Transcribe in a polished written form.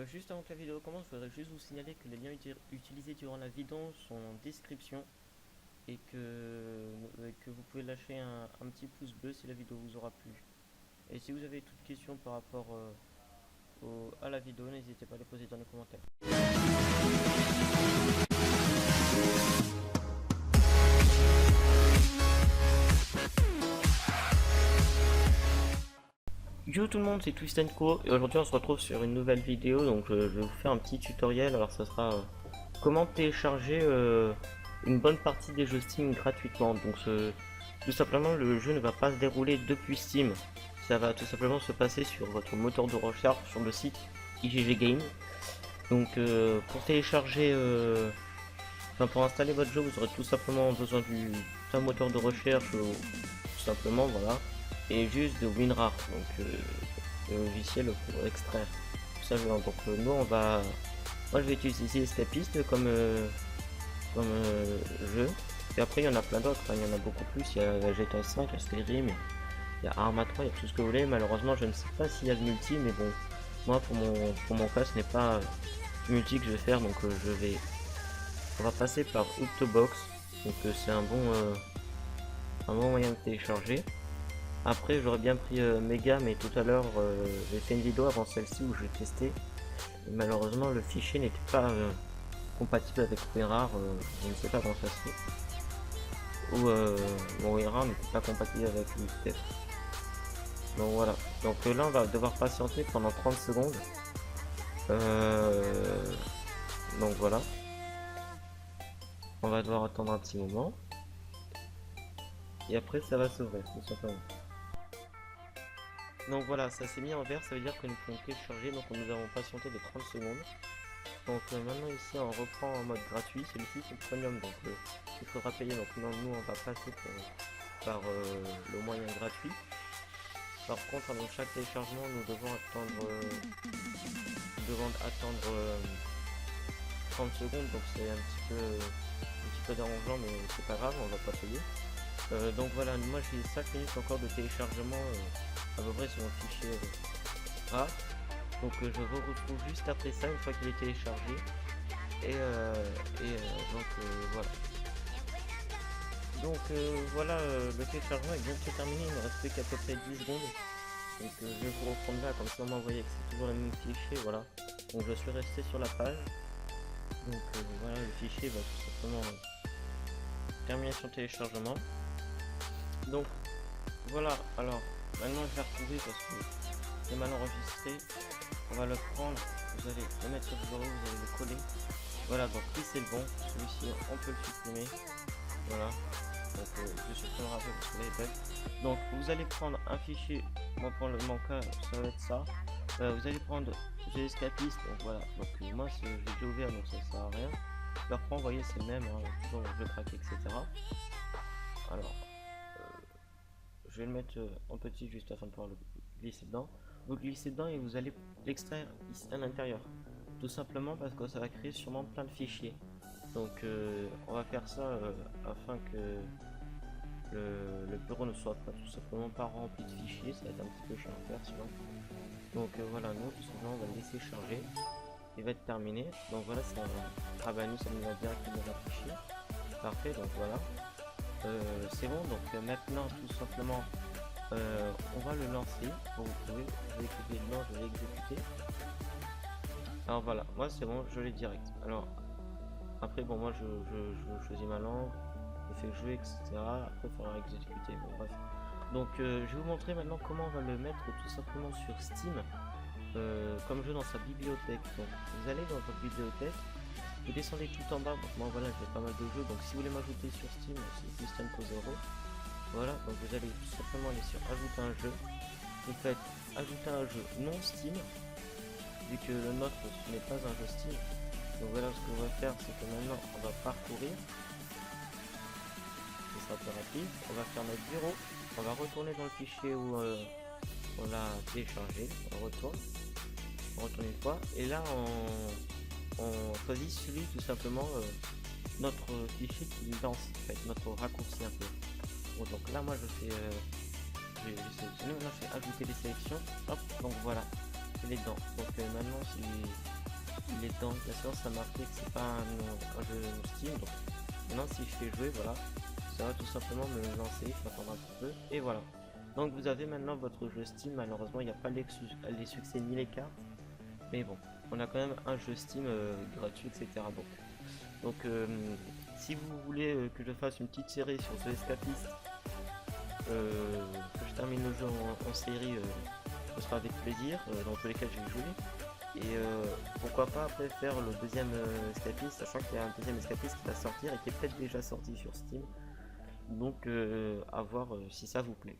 Juste avant que la vidéo commence, je voudrais juste vous signaler que les liens utilisés durant la vidéo sont en description et que vous pouvez lâcher un petit pouce bleu si la vidéo vous aura plu. Et si vous avez toute question par rapport à la vidéo, n'hésitez pas à les poser dans les commentaires. Yo tout le monde, c'est Twistenco et aujourd'hui on se retrouve sur une nouvelle vidéo. Donc je vais vous faire un petit tutoriel. Alors ça sera comment télécharger une bonne partie des jeux Steam gratuitement. Donc tout simplement le jeu ne va pas se dérouler depuis Steam. Ça va tout simplement se passer sur votre moteur de recherche sur le site IGG Game. Donc pour télécharger, enfin pour installer votre jeu, vous aurez tout simplement besoin d'un moteur de recherche, tout simplement, voilà, et juste de WinRAR, donc le logiciel pour extraire tout ça. Donc nous moi je vais utiliser Escapist comme jeu. Et après il y en a plein d'autres, hein, il y en a beaucoup plus. Il y a GTA 5, il y a Skyrim, il y a Arma 3, il y a tout ce que vous voulez. Malheureusement je ne sais pas s'il y a le multi, mais bon, moi pour mon cas ce n'est pas du multi que je vais faire, donc on va passer par Octobox. Donc c'est un bon moyen de télécharger. Après j'aurais bien pris Mega, mais tout à l'heure j'ai fait une vidéo avant celle-ci où je testais. Et malheureusement le fichier n'était pas compatible avec WinRAR, je ne sais pas comment ça se fait. Ou mon WinRAR n'était pas compatible avec l'UTF. Donc voilà. Donc là on va devoir patienter pendant 30 secondes. Donc voilà. On va devoir attendre un petit moment. Et après ça va s'ouvrir tout simplement. Donc voilà, ça s'est mis en vert, ça veut dire que nous pouvons télécharger. Donc nous avons patienté de 30 secondes. Donc maintenant ici on reprend en mode gratuit. Celui-ci c'est le premium, donc il faudra payer. Donc nous on va passer par le moyen gratuit. Par contre avant chaque téléchargement nous devons attendre 30 secondes. Donc c'est un petit peu dérangeant, mais c'est pas grave, on va pas payer. Donc voilà, moi j'ai 5 minutes encore de téléchargement à peu près sur mon fichier RAR. Donc je vous retrouve juste après ça, une fois qu'il est téléchargé. Donc voilà. Donc voilà, le téléchargement est bientôt terminé, il ne reste plus qu'à peu près 10 secondes. Donc je vais vous reprendre là, comme ça on voyez que c'est toujours le même fichier, voilà. Donc je suis resté sur la page. Donc voilà, le fichier va tout simplement terminer son téléchargement. Donc voilà, alors maintenant je vais retrouver parce que c'est mal enregistré. On va le prendre, vous allez le mettre sur le bureau, vous allez le coller. Voilà, donc lui c'est le bon, celui-ci on peut le supprimer. Voilà, donc je supprimerai après parce que là il bug. Donc vous allez prendre un fichier, moi pour mon cas ça va être ça. Vous allez prendre Escapist, donc voilà, donc moi j'ai déjà ouvert donc ça sert à rien. Je le reprends, vous voyez c'est le même, hein, toujours je craque etc. Alors je vais le mettre en petit juste afin de pouvoir le glisser dedans. Vous glissez dedans et vous allez l'extraire ici à l'intérieur. Tout simplement parce que ça va créer sûrement plein de fichiers. Donc on va faire ça afin que le bureau ne soit pas tout simplement pas rempli de fichiers. Ça va être un petit peu chiant à faire sinon. Donc voilà, nous tout simplement on va le laisser charger. Il va être terminé. Donc voilà, ça bah nous ça nous va directement affiché. Parfait, donc voilà. C'est bon, donc maintenant tout simplement on va le lancer. Pour vous trouver, je vais cliquer dedans, je vais exécuter. Alors voilà, moi c'est bon, je l'ai direct. Alors après bon, moi je choisis ma langue, je fais jouer etc. Après il faudra exécuter, bon bref. Donc je vais vous montrer maintenant comment on va le mettre tout simplement sur Steam comme jeu dans sa bibliothèque. Donc vous allez dans votre bibliothèque, vous descendez tout en bas. Donc moi voilà, j'ai pas mal de jeux, donc si vous voulez m'ajouter sur Steam, c'est Twistenco0. Voilà, donc vous allez tout simplement aller sur ajouter un jeu. Vous faites ajouter un jeu non Steam, vu que le nôtre ce n'est pas un jeu Steam. Donc voilà, ce qu'on va faire, c'est que maintenant on va parcourir. Ce sera plus rapide. On va faire notre bureau. On va retourner dans le fichier où on l'a téléchargé. On retourne une fois. Et là on choisit celui tout simplement notre fichier qui lance en fait, notre raccourci un peu. Bon, donc là moi je fais j'ai sélectionné, maintenant je fais ajouter les sélections. Hop, donc voilà. il est dedans. Donc maintenant, il est dedans. Bien sûr, ça marque que c'est pas un jeu Steam. Donc maintenant, si je fais jouer, voilà, ça va tout simplement me lancer. Je vais attendre un petit peu. Et voilà. Donc vous avez maintenant votre jeu Steam. Malheureusement, il n'y a pas les succès ni les cartes. Mais bon, on a quand même un jeu Steam gratuit, etc. Si vous voulez que je fasse une petite série sur The Escapist, que je termine le jeu en série, ce sera avec plaisir, dans tous les cas je vais jouer. Et pourquoi pas après faire le deuxième Escapist, sachant qu'il y a un deuxième Escapist qui va sortir et qui est peut-être déjà sorti sur Steam. Donc à voir si ça vous plaît.